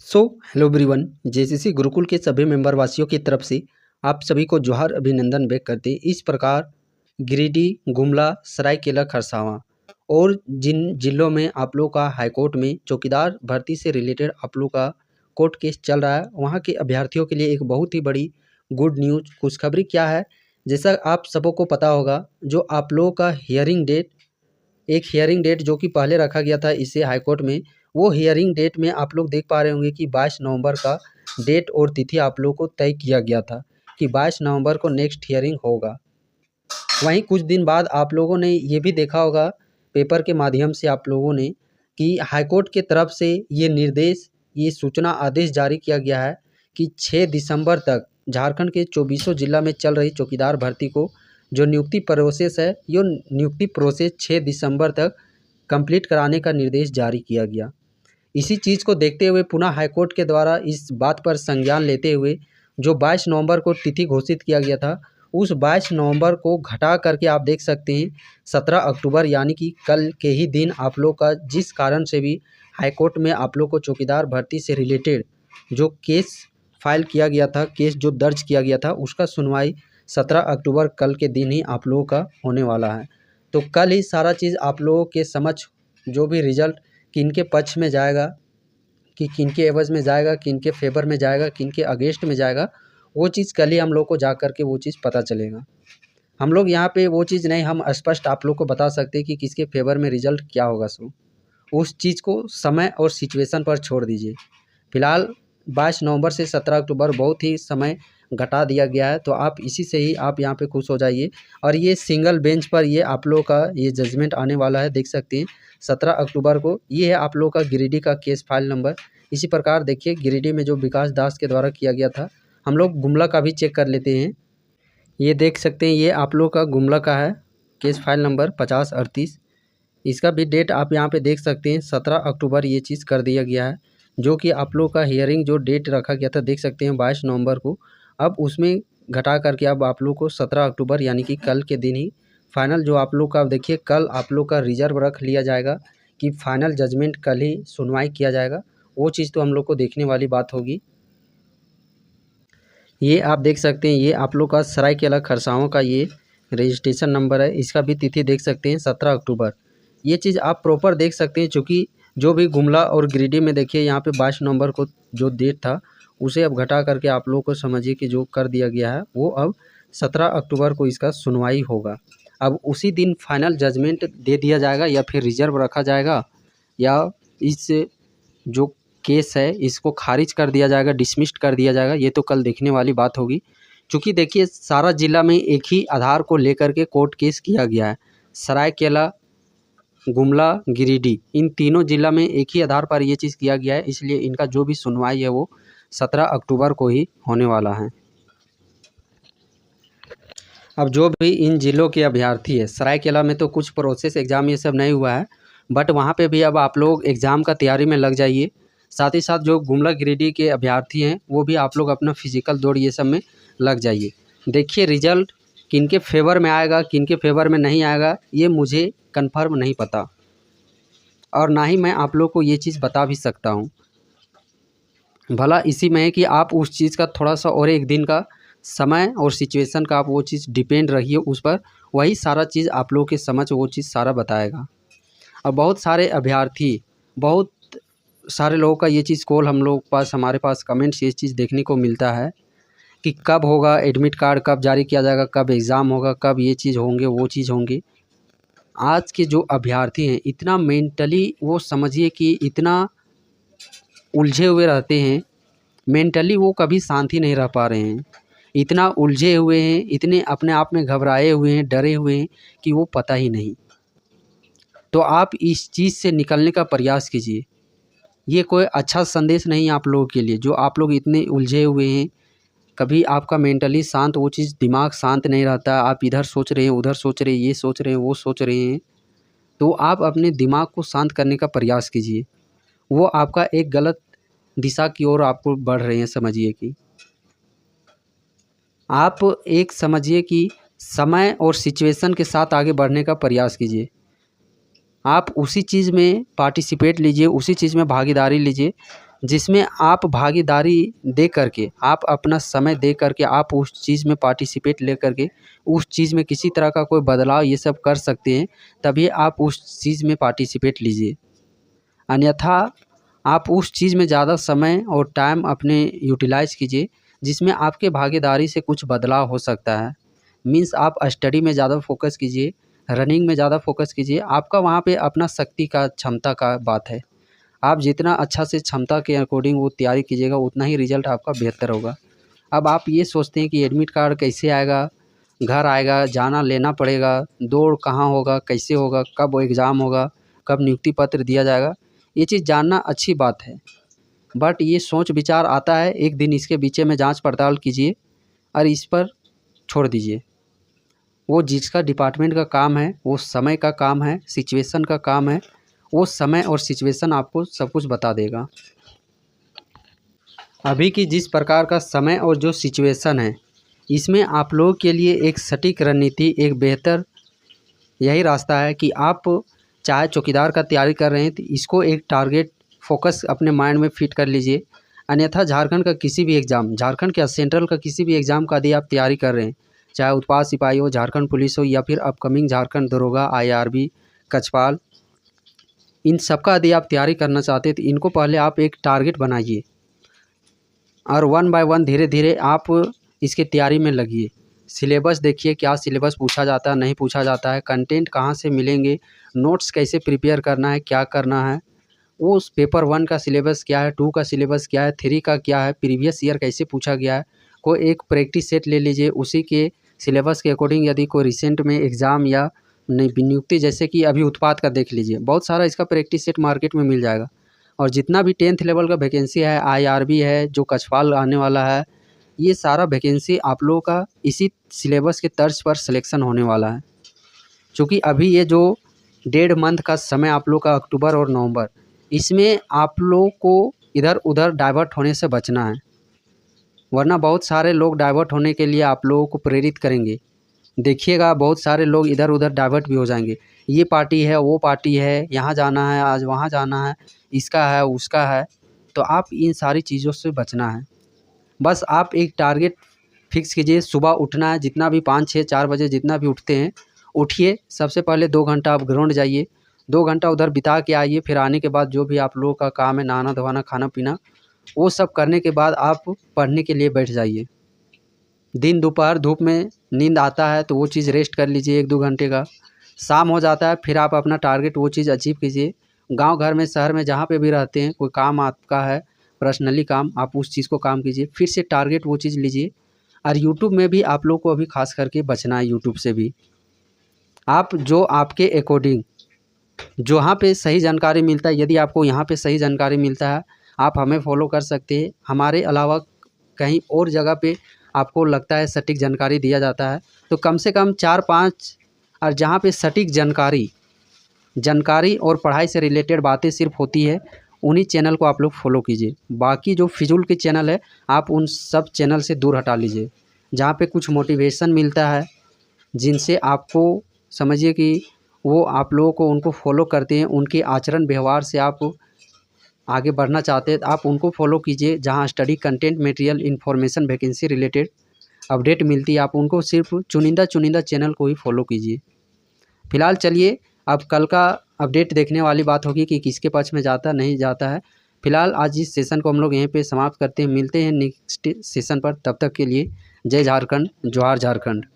So hello everyone, JCC Gurukul के सभी member वासियों की तरफ से आप सभी को जोहार अभिनंदन व्यक्त करते। इस प्रकार गिरिडीह, गुमला, सरायकेला खरसावां और जिन जिलों में आप लोग का हाईकोर्ट में चौकीदार भर्ती से रिलेटेड आप लोग का कोर्ट केस चल रहा है, वहाँ के अभ्यर्थियों के लिए एक बहुत ही बड़ी गुड न्यूज़ खुशखबरी क्या है। जैसा आप सबको पता होगा, जो आप लोगों का हियरिंग डेट जो कि पहले रखा गया था इसे हाईकोर्ट में, वो हियरिंग डेट में आप लोग देख पा रहे होंगे कि 22 नवंबर का डेट और तिथि आप लोगों को तय किया गया था कि 22 नवंबर को नेक्स्ट हियरिंग होगा। वहीं कुछ दिन बाद आप लोगों ने ये भी देखा होगा पेपर के माध्यम से आप लोगों ने कि हाईकोर्ट के तरफ से ये सूचना आदेश जारी किया गया है कि 6 दिसंबर तक झारखंड के 24 जिला में चल रही चौकीदार भर्ती को जो नियुक्ति प्रोसेस है, ये नियुक्ति प्रोसेस 6 दिसंबर तक कंप्लीट कराने का निर्देश जारी किया गया। इसी चीज़ को देखते हुए पुनः हाईकोर्ट के द्वारा इस बात पर संज्ञान लेते हुए जो 22 नवंबर को तिथि घोषित किया गया था, उस 22 नवंबर को घटा करके आप देख सकते हैं 17 अक्टूबर यानी कि कल के ही दिन आप लोग का जिस कारण से भी हाईकोर्ट में आप लोग को चौकीदार भर्ती से रिलेटेड जो केस फाइल किया गया था, केस जो दर्ज किया गया था, उसका सुनवाई 17 अक्टूबर कल के दिन ही आप लोगों का होने वाला है। तो कल ही सारा चीज़ आप लोगों के समक्ष जो भी रिजल्ट किनके पक्ष में जाएगा, कि किनके एवज़ में जाएगा, किनके फेवर में जाएगा, किनके अगेंस्ट में जाएगा, वो चीज़ कल ही हम लोग को जा कर के वो चीज़ पता चलेगा। हम लोग यहाँ पे वो चीज़ नहीं हम स्पष्ट आप लोग को बता सकते कि किसके फेवर में रिजल्ट क्या होगा। सो उस चीज़ को समय और सिचुएशन पर छोड़ दीजिए। फिलहाल 22 नवंबर से 17 अक्टूबर बहुत ही समय घटा दिया गया है, तो आप इसी से ही आप यहाँ पे खुश हो जाइए। और ये सिंगल बेंच पर ये आप लोग का ये जजमेंट आने वाला है, देख सकते हैं 17 अक्टूबर को। ये है आप लोग का गिरिडीह का केस फाइल नंबर। इसी प्रकार देखिए गिरिडीह में जो विकास दास के द्वारा किया गया था, हम लोग गुमला का भी चेक कर लेते हैं। ये देख सकते हैं, ये आप लोग का गुमला का है केस फाइल नंबर 5038। इसका भी डेट आप यहाँ पे देख सकते हैं 17 अक्टूबर ये चीज़ कर दिया गया है। जो कि आप लोग का हियरिंग जो डेट रखा गया था देख सकते हैं 22 नवंबर को, अब उसमें घटा करके अब आप लोग को 17 अक्टूबर यानी कि कल के दिन ही फाइनल जो आप लोग का देखिए कल आप लोग का रिजर्व रख लिया जाएगा कि फाइनल जजमेंट कल ही सुनवाई किया जाएगा। वो चीज़ तो हम लोग को देखने वाली बात होगी। ये आप देख सकते हैं, ये आप लोग का सरायकेला खरसावां का ये रजिस्ट्रेशन नंबर है। इसका भी तिथि देख सकते हैं 17 अक्टूबर। ये चीज़ आप प्रॉपर देख सकते हैं, चूँकि जो भी गुमला और गिरिडीह में देखिए यहाँ पे 22 नवंबर को जो डेट था उसे अब घटा करके आप लोगों को समझिए कि जो कर दिया गया है वो अब 17 अक्टूबर को इसका सुनवाई होगा। अब उसी दिन फाइनल जजमेंट दे दिया जाएगा या फिर रिजर्व रखा जाएगा या इस जो केस है इसको खारिज कर दिया जाएगा, डिसमिस्ड कर दिया जाएगा, ये तो कल देखने वाली बात होगी। क्योंकि देखिए सारा जिला में एक ही आधार को लेकर के कोर्ट केस किया गया है। सरायकेला, गुमला, गिरिडीह इन तीनों जिला में एक ही आधार पर ये चीज़ किया गया है, इसलिए इनका जो भी सुनवाई है वो 17 अक्टूबर को ही होने वाला है। अब जो भी इन जिलों के अभ्यर्थी है, सरायकेला में तो कुछ प्रोसेस एग्ज़ाम ये सब नहीं हुआ है, बट वहाँ पे भी अब आप लोग एग्ज़ाम का तैयारी में लग जाइए। साथ ही साथ जो गुमला गिरिडीह के अभ्यर्थी हैं वो भी आप लोग अपना फिजिकल दौड़ ये सब में लग जाइए। देखिए रिजल्ट किनके फेवर में आएगा, किनके फेवर में नहीं आएगा, ये मुझे कन्फर्म नहीं पता और ना ही मैं आप लोग को ये चीज़ बता भी सकता हूँ। भला इसी में है कि आप उस चीज़ का थोड़ा सा और एक दिन का समय और सिचुएशन का आप वो चीज़ डिपेंड रहिए उस पर, वही सारा चीज़ आप लोगों के समझ वो चीज़ सारा बताएगा। और बहुत सारे अभ्यर्थी, बहुत सारे लोगों का ये चीज़ कॉल हम लोग पास हमारे पास कमेंट्स ये चीज़ देखने को मिलता है कि कब होगा एडमिट कार्ड, कब जारी किया जाएगा, कब एग्ज़ाम होगा, कब ये चीज़ होंगे वो चीज़ होंगे। आज के जो अभ्यर्थी हैं इतना मेंटली वो समझिए कि इतना उलझे हुए रहते हैं, मेंटली वो कभी शांति नहीं रह पा रहे हैं। इतना उलझे हुए हैं, इतने अपने आप में घबराए हुए हैं, डरे हुए हैं कि वो पता ही नहीं। तो आप इस चीज़ से निकलने का प्रयास कीजिए। ये कोई अच्छा संदेश नहीं है आप लोगों के लिए, जो आप लोग इतने उलझे हुए हैं। कभी आपका मेंटली शांत वो चीज़ दिमाग शांत नहीं रहता, आप इधर सोच रहे हैं, उधर सोच रहे हैं, ये सोच रहे हैं, वो सोच रहे हैं। तो आप अपने दिमाग को शांत करने का प्रयास कीजिए। वो आपका एक गलत दिशा की ओर आपको बढ़ रहे हैं। समझिए कि आप एक समझिए कि समय और सिचुएशन के साथ आगे बढ़ने का प्रयास कीजिए। आप उसी चीज़ में पार्टिसिपेट लीजिए, उसी चीज़ में भागीदारी लीजिए जिसमें आप भागीदारी दे करके, आप अपना समय दे करके, आप उस चीज़ में पार्टिसिपेट ले करके उस चीज़ में किसी तरह का कोई बदलाव ये सब कर सकते हैं, तभी आप उस चीज़ में पार्टिसिपेट लीजिए। अन्यथा आप उस चीज़ में ज़्यादा समय और टाइम अपने यूटिलाइज़ कीजिए जिसमें आपके भागीदारी से कुछ बदलाव हो सकता है। मीन्स आप स्टडी में ज़्यादा फोकस कीजिए, रनिंग में ज़्यादा फोकस कीजिए। आपका वहाँ पे अपना शक्ति का, क्षमता का बात है। आप जितना अच्छा से क्षमता के अकॉर्डिंग वो तैयारी कीजिएगा, उतना ही रिज़ल्ट आपका बेहतर होगा। अब आप ये सोचते हैं कि एडमिट कार्ड कैसे आएगा, घर आएगा, जाना लेना पड़ेगा, दौड़ कहाँ होगा, कैसे होगा, कब एग्ज़ाम होगा, कब नियुक्ति पत्र दिया जाएगा, ये चीज़ जानना अच्छी बात है। बट ये सोच विचार आता है, एक दिन इसके बीच में जांच पड़ताल कीजिए और इस पर छोड़ दीजिए। वो जिसका डिपार्टमेंट का काम है, वो समय का काम है, सिचुएशन का काम है, वो समय और सिचुएशन आपको सब कुछ बता देगा। अभी की जिस प्रकार का समय और जो सिचुएशन है, इसमें आप लोगों के लिए एक सटीक रणनीति, एक बेहतर यही रास्ता है कि आप चाहे चौकीदार का तैयारी कर रहे हैं तो इसको एक टारगेट फोकस अपने माइंड में फिट कर लीजिए। अन्यथा झारखंड का किसी भी एग्ज़ाम, झारखंड क्या सेंट्रल का किसी भी एग्ज़ाम का यदि आप तैयारी कर रहे हैं, चाहे उत्पाद सिपाही हो, झारखंड पुलिस हो या फिर अपकमिंग झारखंड दरोगा, IRB, कछपाल, इन सब का यदि आप तैयारी करना चाहते हैं तो इनको पहले आप एक टारगेट बनाइए और 1 बाय 1 धीरे धीरे आप इसकी तैयारी में लगिए। सिलेबस देखिए, क्या सिलेबस पूछा जाता है, नहीं पूछा जाता है, कंटेंट कहाँ से मिलेंगे, नोट्स कैसे प्रिपेयर करना है, क्या करना है, वो उस पेपर 1 का सिलेबस क्या है, 2 का सिलेबस क्या है, 3 का क्या है, प्रीवियस ईयर कैसे पूछा गया है। कोई एक प्रैक्टिस सेट ले लीजिए, उसी के सिलेबस के अकॉर्डिंग यदि कोई रिसेंट में एग्ज़ाम या नियुक्ति, जैसे कि अभी उत्पाद का देख लीजिए, बहुत सारा इसका प्रैक्टिस सेट मार्केट में मिल जाएगा। और जितना भी 10th लेवल का वैकेंसी है, IRB है, जो कछपाल आने वाला है, ये सारा वैकेंसी आप लोगों का इसी सिलेबस के तर्ज पर सिलेक्शन होने वाला है। क्योंकि अभी ये जो 1.5 मंथ का समय आप लोग का, अक्टूबर और नवंबर, इसमें आप लोग को इधर उधर डाइवर्ट होने से बचना है, वरना बहुत सारे लोग डाइवर्ट होने के लिए आप लोगों को प्रेरित करेंगे। देखिएगा बहुत सारे लोग इधर उधर डाइवर्ट भी हो जाएंगे, ये पार्टी है, वो पार्टी है, यहाँ जाना है, आज वहाँ जाना है, इसका है, उसका है। तो आप इन सारी चीज़ों से बचना है। बस आप एक टारगेट फिक्स कीजिए, सुबह उठना है, जितना भी 5, 6, 4 बजे जितना भी उठते हैं, उठिए। सबसे पहले 2 घंटा आप ग्राउंड जाइए, 2 घंटा उधर बिता के आइए। फिर आने के बाद जो भी आप लोगों का काम है, नहाना धोना, खाना पीना, वो सब करने के बाद आप पढ़ने के लिए बैठ जाइए। दिन दोपहर धूप में नींद आता है तो वो चीज़ रेस्ट कर लीजिए 1-2 घंटे का। शाम हो जाता है, फिर आप अपना टारगेट वो चीज़ अचीव कीजिए। गांव घर में, शहर में, जहाँ पे भी रहते हैं, कोई काम आपका है पर्सनली काम, आप उस चीज़ को काम कीजिए। फिर से टारगेट वो चीज़ लीजिए। और यूट्यूब में भी आप लोग को अभी खास करके बचना है। यूट्यूब से भी आप जो आपके अकॉर्डिंग जहाँ पे सही जानकारी मिलता है, यदि आपको यहाँ पे सही जानकारी मिलता है, आप हमें फॉलो कर सकते हैं। हमारे अलावा कहीं और जगह पे आपको लगता है सटीक जानकारी दिया जाता है, तो कम से कम 4-5, और जहाँ पे सटीक जानकारी और पढ़ाई से रिलेटेड बातें सिर्फ होती है, उन्हीं चैनल को आप लोग फॉलो कीजिए। बाकी जो फिजूल के चैनल है, आप उन सब चैनल से दूर हटा लीजिए। जहाँ पे कुछ मोटिवेशन मिलता है, जिनसे आपको समझिए कि वो आप लोगों को उनको फॉलो करते हैं, उनके आचरण व्यवहार से आप आगे बढ़ना चाहते हैं, तो आप उनको फॉलो कीजिए। जहाँ study content material information vacancy related update मिलती है, आप उनको सिर्फ चुनिंदा चैनल को ही फॉलो कीजिए। फिलहाल चलिए, अब कल का अपडेट देखने वाली बात होगी कि किसके पक्ष में जाता नहीं जाता है। फिलहाल आज इस सेशन को हम लोग यहीं पे समाप्त करते हैं। मिलते हैं नेक्स्ट सेशन पर, तब तक के लिए जय झारखंड, जोहार झारखंड।